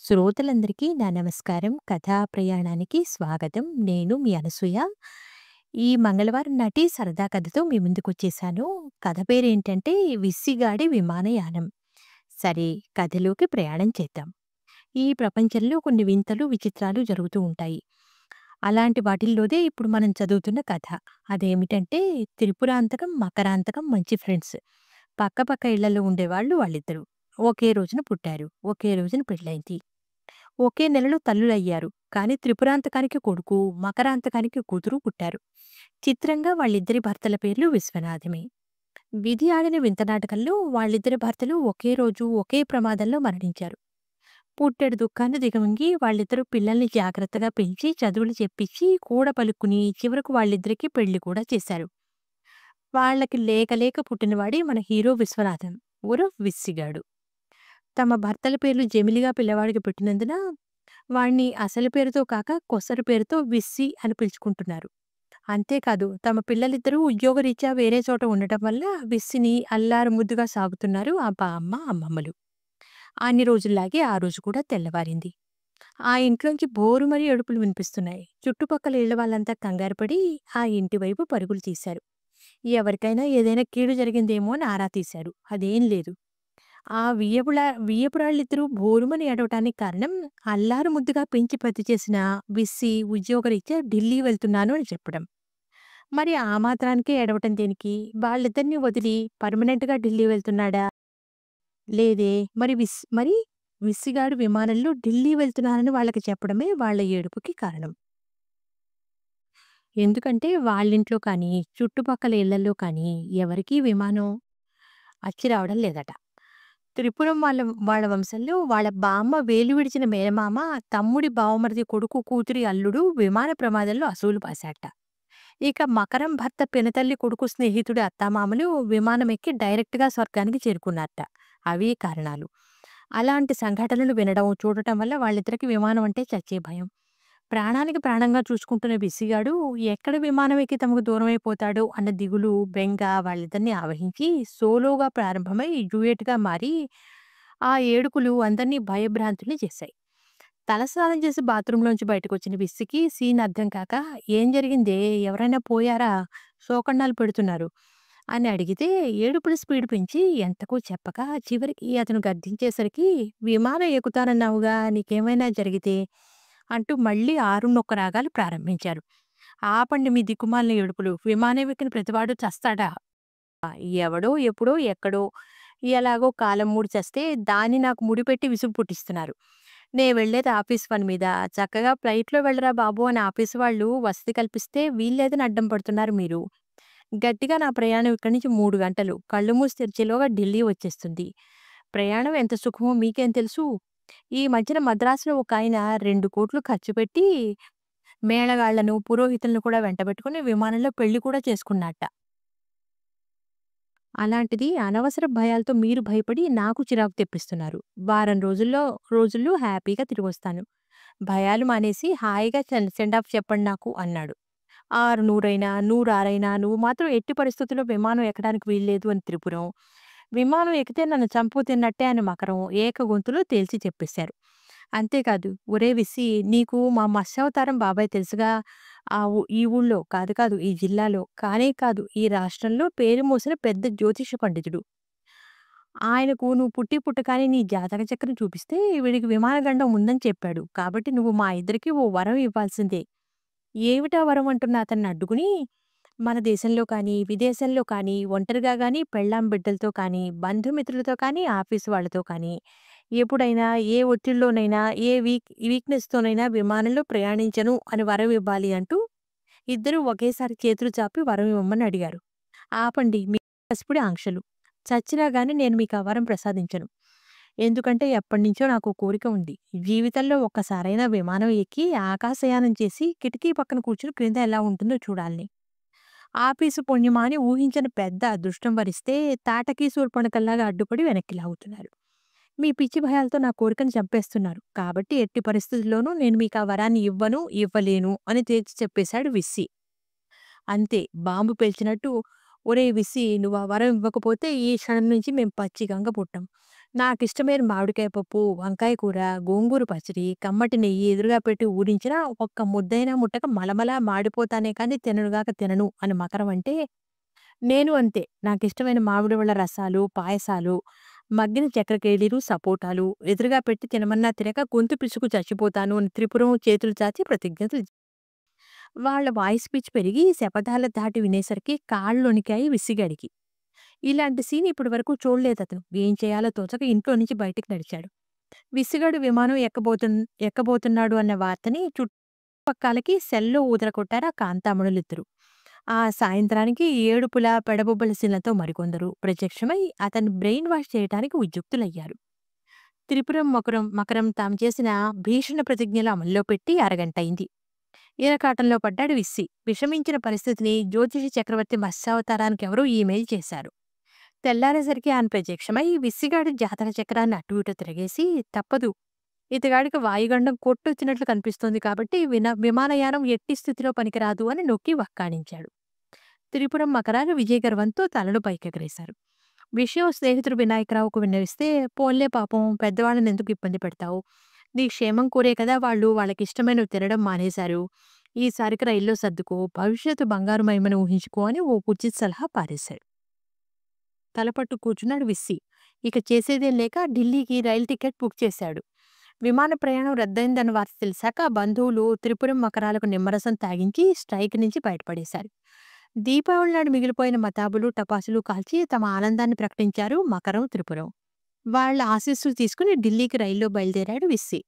శ్రోతలందరికీ నా నమస్కారం. కథా ప్రయాణానికి స్వాగతం. నేను మీ అనసూయ. ఈ మంగళవారం నాటి సరదా కథతో మీ ముందుకొచ్చేసాను. కథ పేరేంటంటే 'విస్సిగాడి విమానయానం'. సరే, కథలోకి ప్రయాణం చేద్దాం. ఈ ప్రపంచంలో కొన్ని వింతలు, విచిత్రాలు జరుగుతూ ఉంటాయి. అలాంటి వాటిల్లోదే ఇప్పుడు మనం చదువుతున్న కథ. అదేమిటంటే త్రిపురాంతకం, మకరాంతకం మంచి ఫ్రెండ్స్. పక్కపక్క ఇళ్లలో ఉండేవాళ్ళు వాళ్ళిద్దరూ. ఒకే రోజున పుట్టారు. ఒకే రోజున పెళ్ళైంది. ఒకే నెలలో తల్లులయ్యారు. కానీ త్రిపురాంతకానికి కొడుకు, మకరాంతకానికి కూతురు పుట్టారు. చిత్రంగా వాళ్ళిద్దరి భర్తల పేర్లు విశ్వనాథమే. విధి ఆడిన వింత నాటకంలో వాళ్ళిద్దరి భర్తలు ఒకే రోజు ఒకే ప్రమాదంలో మరణించారు. పుట్టెడు దుఃఖాన్ని దిగమింగి వాళ్ళిద్దరూ పిల్లల్ని జాగ్రత్తగా పెంచి చదువులు చెప్పించి కూడ పలుక్కుని చివరకు వాళ్ళిద్దరికీ పెళ్లి కూడా చేశారు. వాళ్ళకి లేక లేక పుట్టినవాడే మన హీరో విశ్వనాథం. ఊరు విస్సిగాడు. తమ భర్తల పేర్లు జమిలిగా పిల్లవాడికి పెట్టినందున వాణ్ణి అసలు పేరుతో కాక కొసరు పేరుతో విస్సి అని పిలుచుకుంటున్నారు. అంతేకాదు తమ పిల్లలిద్దరూ ఉద్యోగరీత్యా వేరే చోట ఉండటం వల్ల విస్సిని అల్లారు ముద్దుగా సాగుతున్నారు ఆ బామ్మ, అమ్మమ్మలు. అన్ని రోజుల్లాగే ఆ రోజు కూడా తెల్లవారింది. ఆ ఇంట్లోంచి బోరుమని ఏడుపులు వినిపిస్తున్నాయి. చుట్టుపక్కల ఇళ్ల వాళ్ళంతా కంగారుపడి ఆ ఇంటి వైపు పరుగులు తీశారు. ఎవరికైనా ఏదైనా కీడు జరిగిందేమో అని ఆరా తీశారు. అదేం లేదు. ఆ వియ్యపురాళ్ళిద్దరూ భోరుమని ఏడవటానికి కారణం అల్లారు ముద్దుగా పెంచి పెద్ద చేసిన విస్సి ఉద్యోగరీత్యా ఢిల్లీ వెళ్తున్నాను అని చెప్పడం. మరి ఆ మాత్రానికే ఏడవటం దేనికి? వాళ్ళిద్దరిని వదిలి పర్మనెంట్‌గా ఢిల్లీ వెళ్తున్నాడా? లేదే. మరి విస్సిగాడు విమానంలో ఢిల్లీ వెళ్తున్నానని వాళ్ళకి చెప్పడమే వాళ్ళ ఏడుపుకి కారణం. ఎందుకంటే వాళ్ళింట్లో కానీ, చుట్టుపక్కల ఇళ్లల్లో కానీ ఎవరికీ విమానం అచ్చి రావడం లేదట. త్రిపురం వాళ్ళ వంశంలో వాళ్ళ బామ్మ వేలు విడిచిన మేనమామ, తమ్ముడి బావమరిది కొడుకు, కూతురి అల్లుడు విమాన ప్రమాదంలో అసూలు పాశాట. ఇక మకరం భర్త పినతల్లి కొడుకు స్నేహితుడి అత్తామామలు విమానమెక్కి డైరెక్ట్‌గా స్వర్గానికి చేరుకున్నారట. అవే కారణాలు. అలాంటి సంఘటనలు వినడం, చూడటం వల్ల వాళ్ళిద్దరికీ విమానం అంటే చచ్చే భయం. ప్రాణానికి ప్రాణంగా చూసుకుంటున్న బిసిగాడు ఎక్కడ విమానం ఎక్కి తమకు దూరమైపోతాడో అన్న దిగులు, బెంగ వాళ్ళిద్దరిని ఆవహించి సోలోగా ప్రారంభమై డ్యూయెట్‌గా మారి ఆ ఏడుపులు అందరినీ భయభ్రాంతుల్ని చేశాయి. తలస్నానం చేసి బాత్రూంలోంచి బయటకొచ్చిన బిస్సికి సీన్ అర్థం కాక "ఏం జరిగిందే? ఎవరైనా పోయారా? శోకన్నాలు పెడుతున్నారు" అని అడిగితే ఏడుపుల స్పీడ్ పెంచి ఎంతకో చెప్పక చివరికి అతను గద్దించేసరికి "విమానం ఎక్కుతానన్నావుగా నీకేమైనా జరిగితే" అంటూ మళ్ళీ ఆరున్నొక్క రాగాలు ప్రారంభించారు. "ఆపండి మీ దిక్కుమాలిన ఏడుపులు. విమానం ఎక్కిన ప్రతివాడు చస్తాడా? ఎవడో, ఎప్పుడో, ఎక్కడో ఎలాగో కాలం మూడి చస్తే దాన్ని నాకు ముడిపెట్టి విసుగు పుట్టిస్తున్నారు. నే వెళ్ళేది ఆఫీస్ పని మీద. చక్కగా ఫ్లైట్‌లో వెళ్ళరా బాబు అని ఆఫీసు వాళ్ళు వసతి కల్పిస్తే వీల్లేదని అడ్డం పడుతున్నారు మీరు. గట్టిగా నా ప్రయాణం ఇక్కడి నుంచి 3 గంటలు. కళ్ళు మూసి తెరిచేలోగా ఢిల్లీ వచ్చేస్తుంది. ప్రయాణం ఎంత సుఖమో మీకేం తెలుసు? ఈ మధ్యన మద్రాసులో ఒకాయన 2,00,00,000 ఖర్చు పెట్టి మేళగాళ్ళను, పురోహితులను కూడా వెంటబెట్టుకుని విమానంలో పెళ్లి కూడా చేసుకున్నాట. అలాంటిది అనవసర భయాలతో మీరు భయపడి నాకు చిరాకు తెప్పిస్తున్నారు. వారం రోజుల్లో హ్యాపీగా తిరిగొస్తాను. భయాలు మానేసి హాయిగా సెండ్ ఆఫ్ చెప్పండి నాకు" అన్నాడు. 6 నూరైనా, 106 నువ్వు మాత్రం ఎట్టి పరిస్థితుల్లో విమానం ఎక్కడానికి వీల్లేదు అని త్రిపురం, విమానం ఎక్కితే నన్ను చంపు తిన్నట్టే అని మకరం ఏక గొంతులో తేల్చి చెప్పేశారు. అంతేకాదు "ఒరేయ్ విస్సీ! నీకు మా మత్స్యావతారం బాబాయ్ తెలుసుగా? ఈ ఊళ్ళో కాదు ఈ జిల్లాలో కానే కాదు ఈ రాష్ట్రంలో పేరు మోసిన పెద్ద జ్యోతిష పండితుడు. ఆయనకు నువ్వు పుట్టి పుట్టగానే నీ జాతక చక్రం చూపిస్తే వీడికి విమానగండం ఉందని చెప్పాడు. కాబట్టి నువ్వు మా ఇద్దరికీ ఓ వరం ఇవ్వాల్సిందే." ఏమిటా వరం అంటున్న అతన్ని అడ్డుకుని, మన దేశంలో కానీ, విదేశంలో కానీ, ఒంటరిగా గానీ, పెళ్ళాం బిడ్డలతో కానీ, బంధుమిత్రులతో కానీ, ఆఫీసు వాళ్ళతో కానీ, ఎప్పుడైనా ఏ ఒత్తిడిలోనైనా, ఏ వీక్‌నెస్‌తోనైనా విమానంలో ప్రయాణించను అని వరం ఇవ్వాలి అంటూ ఇద్దరూ ఒకేసారి చేతులు చాపి వరం ఇవ్వమని అడిగారు. "ఆపండి మీ పసిపిడి ఆంక్షలు. చచ్చినా గాని నేను మీకా వరం ప్రసాదించను. ఎందుకంటే ఎప్పటినుంచో నాకో కోరిక ఉంది. జీవితంలో ఒక్కసారైనా విమానం ఎక్కి ఆకాశయానం చేసి కిటికీ పక్కన కూర్చుని క్రింద ఎలా ఉంటుందో చూడాలని. ఆఫీసు పుణ్యమా అని ఊహించని పెద్ద అదృష్టం వరిస్తే తాటకీ శూర్పణఖలాగా అడ్డుపడి వెనక్కి లాగుతున్నారు. మీ పిచ్చి భయాలతో నా కోరికను చంపేస్తున్నారు. కాబట్టి ఎట్టి పరిస్థితుల్లోనూ నేను మీకా వరాన్ని ఇవ్వను, ఇవ్వలేను" అని తేల్చి చెప్పేశాడు విస్సీ. అంతే బాంబు పేల్చినట్టు "ఒరేయ్ విస్సీ! నువ్వు ఆ వరం ఇవ్వకపోతే ఈ క్షణం నుంచి మేం పచ్చిగంగ పుట్టం. నాకిష్టమైన మామిడికాయ పప్పు, వంకాయ కూర, గోంగూర పచ్చడి, కమ్మటి నెయ్యి ఎదురుగా పెట్టి ఊరించినా ఒక్క ముద్దైనా ముట్టక మలమల మాడిపోతానే కానీ తిననుగాక తినను అని మకరం అంటే, నేను అంతే. నాకిష్టమైన మామిడి పళ్ళ రసాలు, పాయసాలు, మగ్గిన చక్కెరకేళీలు, సపోటాలు ఎదురుగా పెట్టి తినమన్నా తినక గొంతు పిసుకు చచ్చిపోతాను అని త్రిపురం చేతులు చాచి ప్రతిజ్ఞతలు వాళ్ళ వాయిస్ పిచ్ పెరిగి శపథాలు దాటి వినేసరికి కాళ్ళొణికాయి విసిగాడికి. ఇలాంటి సీన్ ఇప్పటి వరకు చూడలేదతను. ఏం చేయాలో తోచక ఇంట్లో నుంచి బయటికి నడిచాడు. విసిగాడు విమానం ఎక్కబోతున్నాడు అన్న వార్తని చుట్టుపక్కలకి సెల్లో ఊదరగొట్టారు ఆ కాంతామణులిద్దరూ. ఆ సాయంత్రానికి ఏడుపుల, పెడబొబ్బల సీన్లతో మరికొందరు ప్రత్యక్షమై అతన్ని బ్రెయిన్ వాష్ చేయటానికి ఉద్యుక్తులయ్యారు. త్రిపురం మకరం తాము చేసిన భీషణ ప్రతిజ్ఞలు అమల్లో పెట్టి అరగంటయింది. ఈరకాటంలో పడ్డాడు విస్సి. విషమించిన పరిస్థితిని జ్యోతిషి చక్రవర్తి మత్స్యావతారానికెవరో ఈమెయిల్ చేశారు. తెల్లారేసరికి ఆయన ప్రత్యక్షమై విస్సిగాడి జాతక చక్రాన్ని అటూ ఇటూ తిరగేసి, తప్పదు. ఇతగాడికి వాయుగండం కొట్టొచ్చినట్లు కనిపిస్తోంది కాబట్టి విమానయానం ఎట్టి స్థితిలో పనికిరాదు అని నొక్కి వక్కాణించాడు. త్రిపురం మకరాలు విజయగర్వంతో తలలు పైకెగరేశారు. విషయం స్నేహితుడు వినాయకరావుకు విన్నవిస్తే, పోన్లే పాపం పెద్దవాళ్ళనెందుకు ఇబ్బంది పెడతావు? నీ క్షేమం కోరే కదా వాళ్ళు వాళ్ళకిష్టమైనవి తినడం మానేశారు. ఈసారికి రైల్లో సర్దుకో, భవిష్యత్తు బంగారుమయమని ఊహించుకో అని ఓ ఉచిత సలహా పారేశాడు. తలపట్టు కూర్చున్నాడు విస్సి. ఇక చేసేదేం లేక ఢిల్లీకి రైలు టికెట్ బుక్ చేశాడు. విమాన ప్రయాణం రద్దయిందన్న వార్త తెలిసాక బంధువులు త్రిపురం మకరాలకు నిమ్మరసం తాగించి స్ట్రైక్ నుంచి బయటపడేశారు. దీపావళి నాడు మిగిలిపోయిన మతాబులు, టపాసులు కాల్చి తమ ఆనందాన్ని ప్రకటించారు మకరం, త్రిపురం. వాళ్ళ ఆశీస్సులు తీసుకుని ఢిల్లీకి రైల్లో బయలుదేరాడు విస్సి.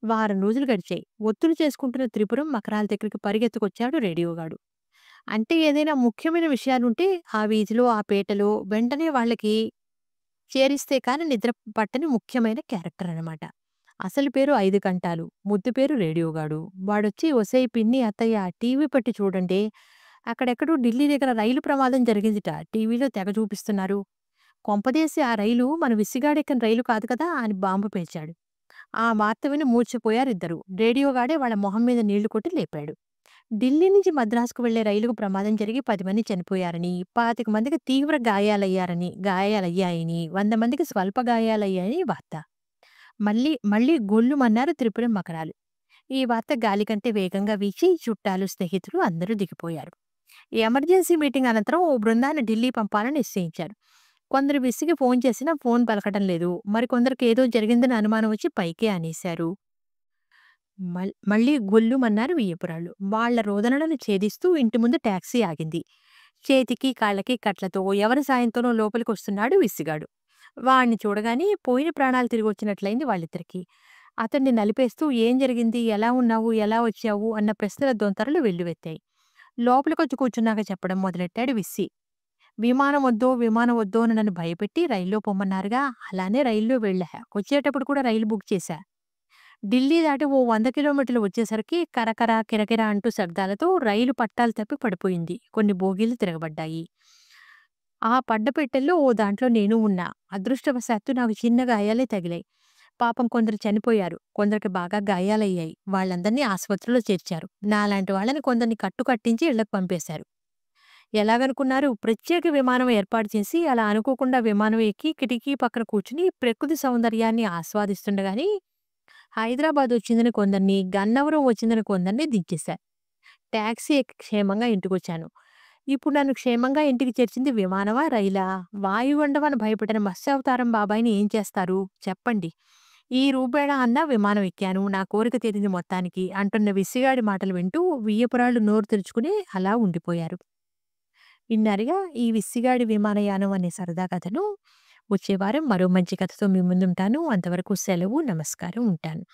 వారం రోజులు గడిచాయి. ఒత్తులు చేసుకుంటున్న త్రిపురం మకరాల దగ్గరికి పరిగెత్తుకొచ్చాడు రేడియోగాడు. అంటే ఏదైనా ముఖ్యమైన విషయాలుంటే ఆ వీధిలో, ఆ పేటలో వెంటనే వాళ్ళకి చేరిస్తే కాని నిద్ర పట్టని ముఖ్యమైన క్యారెక్టర్ అనమాట. అసలు పేరు 5 కంటాలు. ముద్దు పేరు రేడియోగాడు. వాడొచ్చి ఒసేయ్ పిన్ని, అత్తయ్య టీవీ పెట్టి చూడండే. అక్కడెక్కడో ఢిల్లీ దగ్గర రైలు ప్రమాదం జరిగిందిట. టీవీలో తెగ చూపిస్తున్నారు. కొంపదీసి ఆ రైలు మన విసిగాడెక్కిన రైలు కాదు కదా అని బాంబు పేల్చాడు. ఆ వార్త విని మూర్ఛపోయారిద్దరూ. రేడియోగాడే వాళ్ళ మొహం మీద నీళ్లు కొట్టి లేపాడు. ఢిల్లీ నుంచి మద్రాసుకు వెళ్లే రైలుకు ప్రమాదం జరిగి 10 మంది చనిపోయారని, 25 మందికి తీవ్ర గాయాలయ్యాయని, 100 మందికి స్వల్ప గాయాలయ్యాయని వార్త. మళ్ళీ మళ్ళీ గొల్లుమన్నారు త్రిపురం మకరాలు. ఈ వార్త గాలి కంటే వేగంగా వీచి చుట్టాలు, స్నేహితులు అందరూ దిగిపోయారు. ఈ ఎమర్జెన్సీ మీటింగ్ అనంతరం ఓ బృందాన్ని ఢిల్లీ పంపాలని నిశ్చయించారు. కొందరు విసిగి ఫోన్ చేసినా ఫోన్ పలకడం లేదు. మరికొందరికి ఏదో జరిగిందని అనుమానం వచ్చి పైకే అనేశారు. మళ్ళీ గొల్లుమన్నారు వియ్యపురాళ్ళు. వాళ్ళ రోదనలను ఛేదిస్తూ ఇంటి ముందు టాక్సీ ఆగింది. చేతికి, కాళ్ళకి కట్లతో ఎవరి సాయంతోనో లోపలికొస్తున్నాడు విసిగాడు. వాణ్ణి చూడగానే పోయిన ప్రాణాలు తిరిగొచ్చినట్లయింది వాళ్ళిద్దరికీ. అతన్ని నలిపేస్తూ ఏం జరిగింది? ఎలా ఉన్నావు? ఎలా వచ్చావు? అన్న ప్రశ్నల దొంతరలు వెల్లువెత్తాయి. లోపలికొచ్చి కూర్చున్నాక చెప్పడం మొదలెట్టాడు విస్సి. విమానం వద్దో అని నన్ను భయపెట్టి రైల్లో పొమ్మన్నారుగా, అలానే రైల్లో వెళ్ళా. వచ్చేటప్పుడు కూడా రైలు బుక్ చేశా. ఢిల్లీ దాటి ఓ 100 కిలోమీటర్లు వచ్చేసరికి కరకర, కిరకిర అంటూ శబ్దాలతో రైలు పట్టాలు తప్పి పడిపోయింది. కొన్ని బోగీలు తిరగబడ్డాయి. ఆ పడ్డ పెట్టెల్లో ఓ దాంట్లో నేను ఉన్నా. అదృష్టవశాత్తు నాకు చిన్న గాయాలే తగిలాయి. పాపం కొందరు చనిపోయారు. కొందరికి బాగా గాయాలయ్యాయి. వాళ్ళందర్నీ ఆసుపత్రిలో చేర్చారు. నాలాంటి వాళ్ళని కొందరిని కట్టించి ఇళ్లకు పంపేశారు. ఎలాగనుకున్నారు? ప్రత్యేక విమానం ఏర్పాటు చేసి అలా అనుకోకుండా విమానం ఎక్కి కిటికీ పక్కన కూర్చుని ప్రకృతి సౌందర్యాన్ని ఆస్వాదిస్తుండగాని హైదరాబాద్ వచ్చిందని కొందరిని, గన్నవరం వచ్చిందని కొందరిని దించేశా. టాక్సీ ఎక్కి క్షేమంగా ఇంటికొచ్చాను. ఇప్పుడు నన్ను క్షేమంగా ఇంటికి చేర్చింది విమానమా, రైలా? వాయుగుండం భయపడిన మత్స్యావతారం బాబాయిని ఏం చేస్తారు? చెప్పండి. ఈ రూపేణా అన్నా విమానం ఎక్కాను. నా కోరిక తీరింది మొత్తానికి అంటున్న విసిగాడి మాటలు వింటూ వియ్యపురాళ్ళు నోరు తెరుచుకుని అలా ఉండిపోయారు. విన్నారుగా ఈ విస్సిగాడి విమానయానం అనే సరదా కథను. వచ్చే వారం మరో మంచి కథతో మీ ముందుంటాను. అంతవరకు సెలవు. నమస్కారం. ఉంటాను.